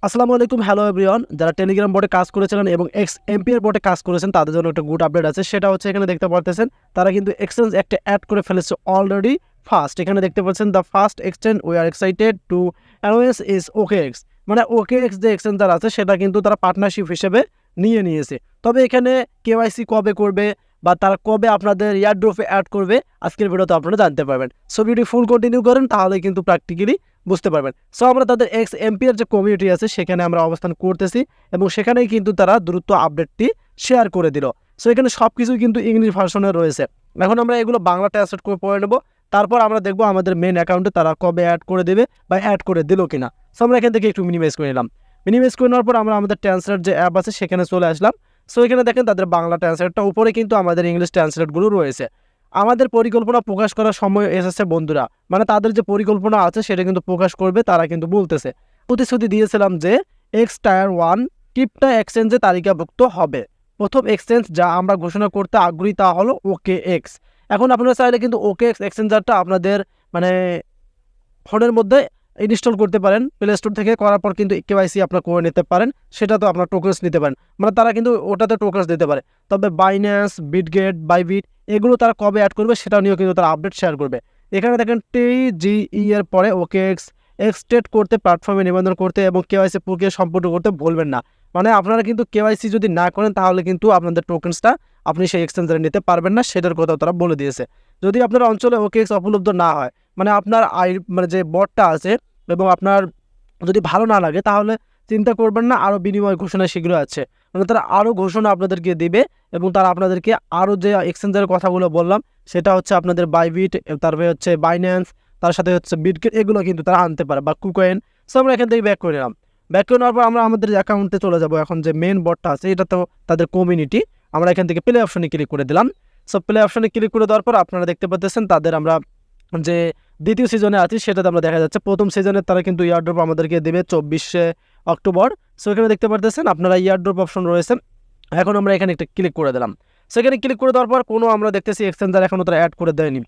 আসসালামু আলাইকুম, hello everyone. যারা টেলিগ্রাম বটে কাজ করেছিলেন এবং এমপিআর বটে কাজ করেছেন তাদের জন্য একটা গুড আপডেট আছে। সেটা হচ্ছে এখানে দেখতে পারতেছেন তারা কিন্তু এক্সচেঞ্জ একটা অ্যাড করে ফেলেছে অলরেডি ফার্স্ট। এখানে দেখতে পাচ্ছেন the first exchange we are excited to announce is OKX. মানে ওকেএক্স যে এক্সচেঞ্জার আছে সেটা কিন্তু তারা পার্টনারশিপ হিসেবে নিয়েছে। তবে এখানে কেওয়াইসি কবে করবে বা তারা কবে আপনাদের এয়ারড্রপে অ্যাড করবে আজকের ভিডিওতে আপনারা জানতে পারবেন। সো ভিডিও ফুল কন্টিনিউ করেন, তাহলে কিন্তু প্র্যাকটিক্যালি বুঝতে পারবেন। সো আমরা তাদের এক্স এমপিআর যে কমিউনিটি আছে সেখানে আমরা অবস্থান করতেছি এবং সেখানেই কিন্তু তারা দ্রুত আপডেটটি শেয়ার করে দিল। সো এখানে সব কিছুই কিন্তু ইংলিশ ভার্সনে রয়েছে। এখন আমরা এগুলো বাংলা ট্রান্সলেট করে পড়ে নেব, তারপর আমরা দেখবো আমাদের মেন অ্যাকাউন্টে তারা কবে অ্যাড করে দেবে বা অ্যাড করে দিল কিনা। সো আমরা এখান থেকে একটু মিনিমাইজ করে নিলাম। মিনিমাইজ করে নেওয়ার পর আমরা আমাদের ট্রান্সলেট যে অ্যাপ আছে সেখানে চলে আসলাম। সো এখানে দেখেন তাদের বাংলা ট্রান্সলেটটা, উপরে কিন্তু আমাদের ইংলিশ ট্রান্সলেটগুলো রয়েছে। আমাদের পরিকল্পনা প্রকাশ করার সময় এসেছে বন্ধুরা, মানে তাদের যে পরিকল্পনা আছে সেটা কিন্তু প্রকাশ করবে। তারা কিন্তু বলতেছে, প্রতিশ্রুতি দিয়েছিলাম যে এক্স টায়ার 1 ক্রিপ্টো এক্সচেঞ্জে তালিকাভুক্ত হবে। প্রথম এক্সচেঞ্জ যা আমরা ঘোষণা করতে আগ্রহী তা হলো ওকেএক্স। এখন আপনারা চাইলে কিন্তু ওকেএক্স এক্সচেঞ্জারটা আপনাদের মানে ফোনের মধ্যে ইনস্টল করতে পারেন প্লে স্টোর থেকে। করার পর কিন্তু কেওয়াইসি আপনারা করে নিতে পারেন, সেটা তো আপনার টোকেন্স নিতে পারেন, মানে তারা কিন্তু ওটাতে টোকেন্স দিতে পারে। তবে বাইন্যান্স, বিটগেট, বাইবিট এগুলো তারা কবে অ্যাড করবে সেটা নিয়েও কিন্তু তারা আপডেট শেয়ার করবে। এখানে দেখেন টিজিই এর পরে ওকেএক্স এক্সটেট করতে, প্ল্যাটফর্মে নিবন্ধন করতে এবং কেওয়াইসি প্রক্রিয়া সম্পূর্ণ করতে ভুলবেন না। মানে আপনারা কিন্তু কেওয়াইসি যদি না করেন তাহলে কিন্তু আপনাদের টোকেন্সটা আপনি সেই এক্সচেঞ্জারে নিতে পারবেন না, সেটার কথা তারা বলে দিয়েছে। যদি আপনার অঞ্চলে ওকেএক্স উপলব্ধ না হয়, মানে আপনার মানে যে বটটা আছে এবং আপনার যদি ভালো না লাগে তাহলে চিন্তা করবেন না, আরও বিনিময় ঘোষণা শীঘ্র আছে। মানে তারা আরও ঘোষণা আপনাদেরকে দিবে এবং তারা আপনাদেরকে আরও যে এক্সচেঞ্জের কথাগুলো বললাম সেটা হচ্ছে আপনাদের বাইবিট, তারপরে হচ্ছে বাইন্যান্স, তার সাথে হচ্ছে বিটগেট, এগুলো কিন্তু তারা আনতে পারে বা কুকয়েন। সো আমরা এখান থেকে ব্যাক করে নিলাম। ব্যাক করে নেওয়ার পর আমরা আমাদের অ্যাকাউন্টে চলে যাব। এখন যে মেন বটটা আছে এটা তো তাদের কমিউনিটি, আমরা এখান থেকে প্লে অপশনে ক্লিক করে দিলাম। সো প্লে অপশনে ক্লিক করে দেওয়ার পর আপনারা দেখতে পাচ্ছেন তাদের আমরা যে দ্বিতীয় সিজনে আছি সেটাতে আমরা দেখা যাচ্ছে প্রথম সিজনে তারা কিন্তু ইয়ারড্রপ আমাদেরকে দেবে 24শে অক্টোবর। সো এখানে দেখতে পাচ্ছেন আপনারা ইয়ারড্রপ অপশন রয়েছে। এখন আমরা এখানে একটা ক্লিক করে দিলাম। সেখানে ক্লিক করে দেওয়ার পর কোনো আমরা দেখতেছি এক্সচেঞ্জার এখনও তারা অ্যাড করে দেয়নি,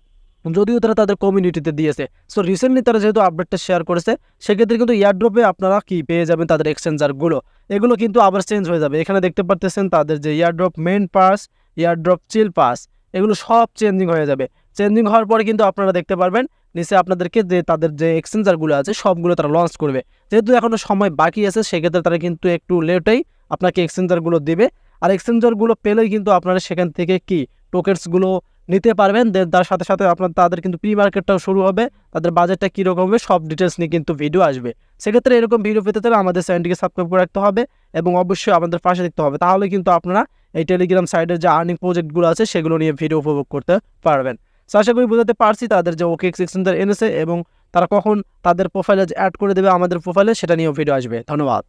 যদিও তারা তাদের কমিউনিটিতে দিয়েছে। সো রিসেন্টলি তারা যেহেতু আপডেটটা শেয়ার করেছে সেক্ষেত্রে কিন্তু ইয়ারড্রপে আপনারা কি পেয়ে যাবেন তাদের এক্সচেঞ্জারগুলো, এগুলো কিন্তু আবার চেঞ্জ হয়ে যাবে। এখানে দেখতে পাচ্ছেন তাদের যে ইয়ারড্রপ মেন পাস, ইয়ারড্রপ চিল পাস, এগুলো সব চেঞ্জিং হয়ে যাবে। চেঞ্জিং হওয়ার পরে কিন্তু আপনারা দেখতে পারবেন নিচে আপনাদেরকে যে তাদের যে এক্সচেঞ্জারগুলো আছে সবগুলো তারা লঞ্চ করবে। যেহেতু এখনও সময় বাকি আছে সেক্ষেত্রে তারা কিন্তু একটু লেটেই আপনাকে এক্সচেঞ্জারগুলো দেবে। আর এক্সচেঞ্জারগুলো পেলেই কিন্তু আপনারা সেখান থেকে কি টোকেন্সগুলো নিতে পারবেন। দেন তার সাথে সাথে তাদের কিন্তু প্রি মার্কেটটাও শুরু হবে, তাদের বাজেটটা কীরকম হবে সব ডিটেলস নিয়ে কিন্তু ভিডিও আসবে। সেক্ষেত্রে এরকম ভিডিও পেতে চাইলে আমাদের চ্যানেলটিকে সাবস্ক্রাইব করে রাখতে হবে এবং অবশ্যই আমাদের পাশে দেখতে হবে, তাহলে কিন্তু আপনারা এই টেলিগ্রাম সাইটের যে আর্নিং প্রজেক্টগুলো আছে সেগুলো নিয়ে ভিডিও উপভোগ করতে পারবেন। সো আশা করি বুঝাতে পারছি তাদের যে ওকেএক্স এক্সচেঞ্জার এনেছে এবং তারা কখন তাদের প্রোফাইলে অ্যাড করে দেবে আমাদের প্রোফাইলে সেটা নিয়েও ভিডিও আসবে। ধন্যবাদ।